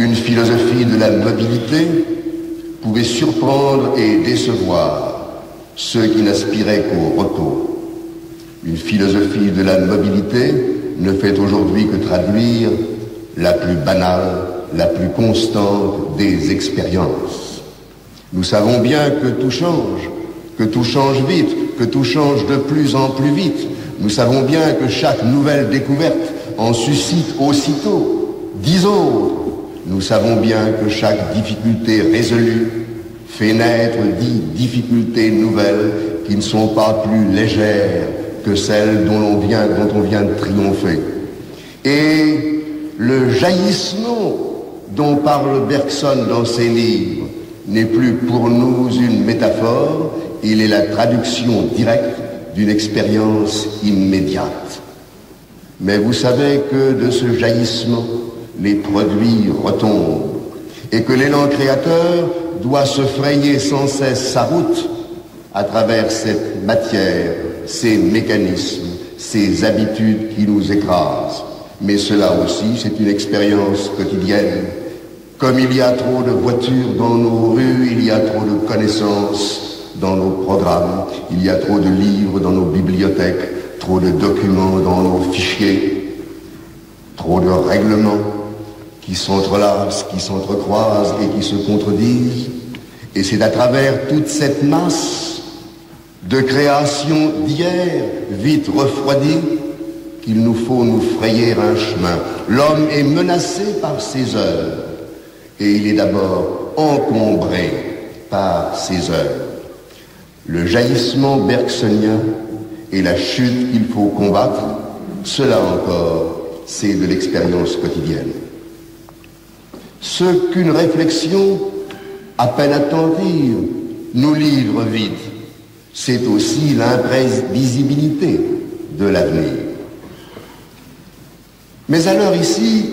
qu'une philosophie de la mobilité pouvait surprendre et décevoir ceux qui n'aspiraient qu'au repos. Une philosophie de la mobilité ne fait aujourd'hui que traduire la plus banale, la plus constante des expériences. Nous savons bien que tout change vite, que tout change de plus en plus vite. Nous savons bien que chaque nouvelle découverte en suscite aussitôt 10 autres. Nous savons bien que chaque difficulté résolue fait naître 10 difficultés nouvelles qui ne sont pas plus légères que celles dont on vient de triompher. Et le jaillissement dont parle Bergson dans ses livres n'est plus pour nous une métaphore, il est la traduction directe d'une expérience immédiate. Mais vous savez que de ce jaillissement, les produits retombent et que l'élan créateur doit se frayer sans cesse sa route à travers cette matière, ces mécanismes, ces habitudes qui nous écrasent. Mais cela aussi, c'est une expérience quotidienne. Comme il y a trop de voitures dans nos rues, il y a trop de connaissances dans nos programmes, il y a trop de livres dans nos bibliothèques, trop de documents dans nos fichiers, trop de règlements qui s'entrelacent, qui s'entrecroisent et qui se contredisent. Et c'est à travers toute cette masse de créations d'hier, vite refroidies, qu'il nous faut nous frayer un chemin. L'homme est menacé par ses œuvres, et il est d'abord encombré par ses œuvres. Le jaillissement bergsonien et la chute qu'il faut combattre, cela encore, c'est de l'expérience quotidienne. Ce qu'une réflexion à peine attentive nous livre vite, c'est aussi l'imprévisibilité de l'avenir. Mais alors ici,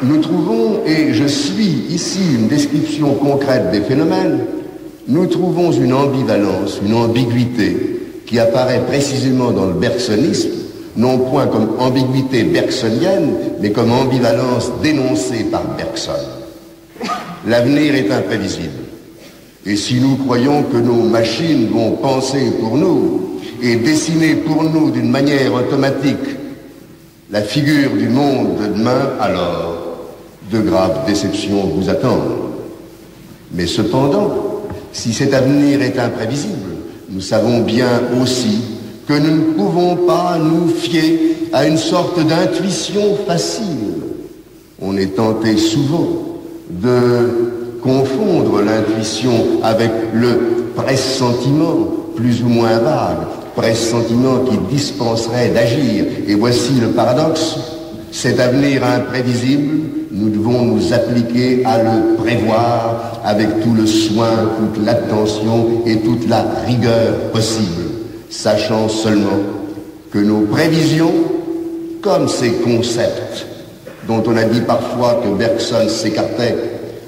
nous trouvons, et je suis ici une description concrète des phénomènes, nous trouvons une ambivalence, une ambiguïté qui apparaît précisément dans le bergsonisme, non point comme ambiguïté bergsonienne, mais comme ambivalence dénoncée par Bergson. L'avenir est imprévisible. Et si nous croyons que nos machines vont penser pour nous et dessiner pour nous d'une manière automatique la figure du monde de demain, alors de graves déceptions vous attendent. Mais cependant, si cet avenir est imprévisible, nous savons bien aussi que nous ne pouvons pas nous fier à une sorte d'intuition facile. On est tenté souvent de confondre l'intuition avec le pressentiment plus ou moins vague, pressentiment qui dispenserait d'agir. Et voici le paradoxe, cet avenir imprévisible, nous devons nous appliquer à le prévoir avec tout le soin, toute l'attention et toute la rigueur possible, sachant seulement que nos prévisions, comme ces concepts dont on a dit parfois que Bergson s'écartait,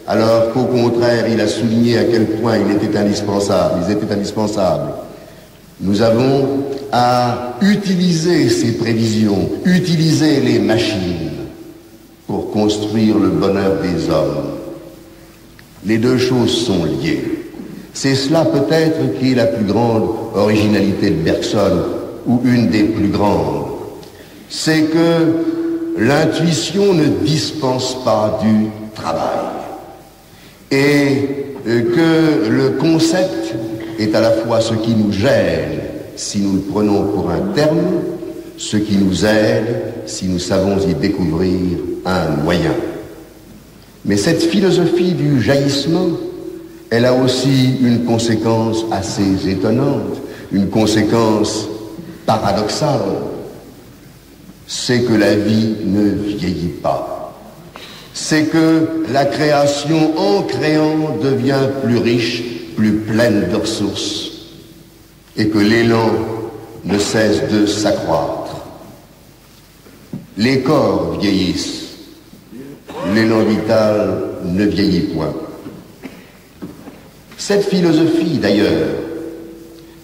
alors qu'au contraire il a souligné à quel point ils étaient indispensables. Nous avons à utiliser ces prévisions, utiliser les machines pour construire le bonheur des hommes. Les deux choses sont liées. C'est cela peut-être qui est la plus grande originalité de Bergson, ou une des plus grandes. C'est que l'intuition ne dispense pas du travail. Et que le concept est à la fois ce qui nous gêne si nous le prenons pour un terme, ce qui nous aide si nous savons y découvrir un moyen. Mais cette philosophie du jaillissement, elle a aussi une conséquence assez étonnante, une conséquence paradoxale, c'est que la vie ne vieillit pas. C'est que la création, en créant, devient plus riche, plus pleine de ressources, et que l'élan ne cesse de s'accroître. Les corps vieillissent, l'élan vital ne vieillit point. Cette philosophie, d'ailleurs,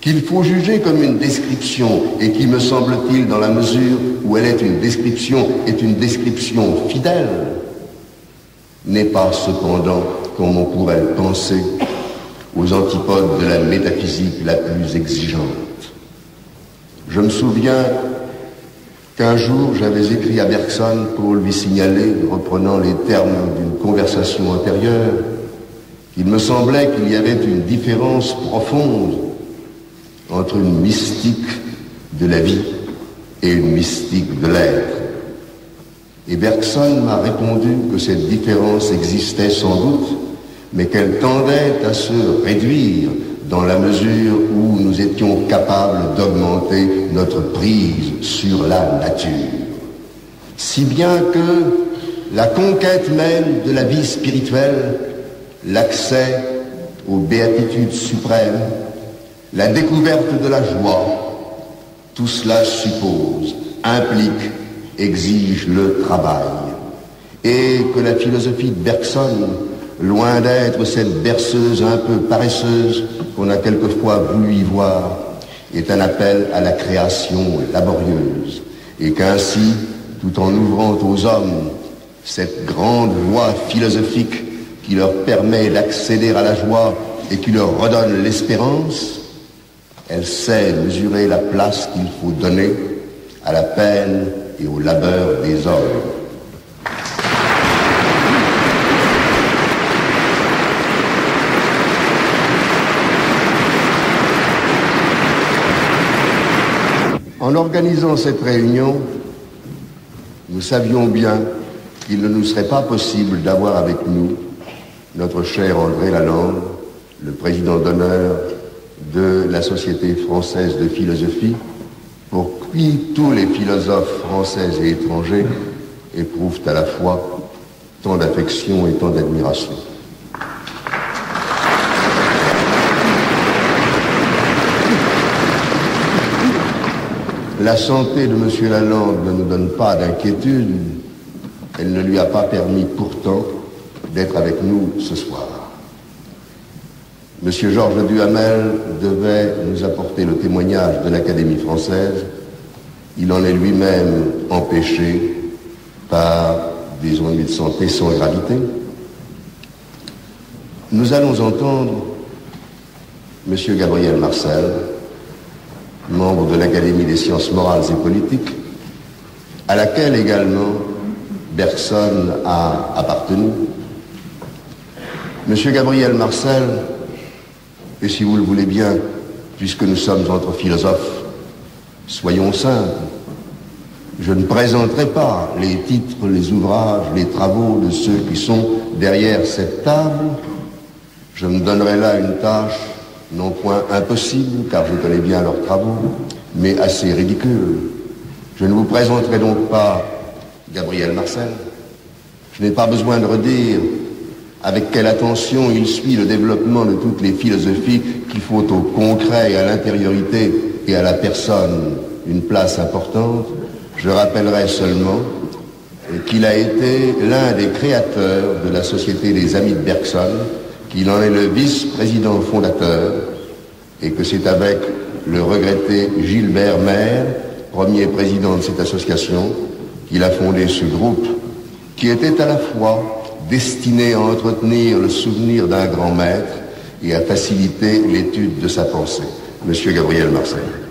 qu'il faut juger comme une description, et qui, me semble-t-il, dans la mesure où elle est une description fidèle, n'est pas cependant, comme on pourrait le penser, aux antipodes de la métaphysique la plus exigeante. Je me souviens qu'un jour j'avais écrit à Bergson pour lui signaler, reprenant les termes d'une conversation antérieure, qu'il me semblait qu'il y avait une différence profonde entre une mystique de la vie et une mystique de l'être. Et Bergson m'a répondu que cette différence existait sans doute, mais qu'elle tendait à se réduire dans la mesure où nous étions capables d'augmenter notre prise sur la nature. Si bien que la conquête même de la vie spirituelle, l'accès aux béatitudes suprêmes, la découverte de la joie, tout cela suppose, implique, exige le travail. Et que la philosophie de Bergson, loin d'être cette berceuse un peu paresseuse qu'on a quelquefois voulu y voir, est un appel à la création laborieuse. Et qu'ainsi, tout en ouvrant aux hommes cette grande voie philosophique qui leur permet d'accéder à la joie et qui leur redonne l'espérance, elle sait mesurer la place qu'il faut donner à la peine et au labeur des hommes. En organisant cette réunion, nous savions bien qu'il ne nous serait pas possible d'avoir avec nous notre cher André Lalande, le président d'honneur de la Société française de philosophie, pour qui tous les philosophes français et étrangers éprouvent à la fois tant d'affection et tant d'admiration. La santé de M. Lalande ne nous donne pas d'inquiétude. Elle ne lui a pas permis pourtant d'être avec nous ce soir. M. Georges Duhamel devait nous apporter le témoignage de l'Académie française. Il en est lui-même empêché par des ennuis de santé sans gravité. Nous allons entendre M. Gabriel Marcel, membre de l'Académie des sciences morales et politiques, à laquelle également Bergson a appartenu. Monsieur Gabriel Marcel, et si vous le voulez bien, puisque nous sommes entre philosophes, soyons simples. Je ne présenterai pas les titres, les ouvrages, les travaux de ceux qui sont derrière cette table. Je me donnerai là une tâche non point impossible, car je connais bien leurs travaux, mais assez ridicule. Je ne vous présenterai donc pas Gabriel Marcel. Je n'ai pas besoin de redire avec quelle attention il suit le développement de toutes les philosophies qu'il faut au concret et à l'intériorité et à la personne une place importante. Je rappellerai seulement qu'il a été l'un des créateurs de la Société des Amis de Bergson, qu'il en est le vice-président fondateur et que c'est avec le regretté Gilbert Maire, premier président de cette association, qu'il a fondé ce groupe qui était à la fois destiné à entretenir le souvenir d'un grand maître et à faciliter l'étude de sa pensée. Monsieur Gabriel Marcel.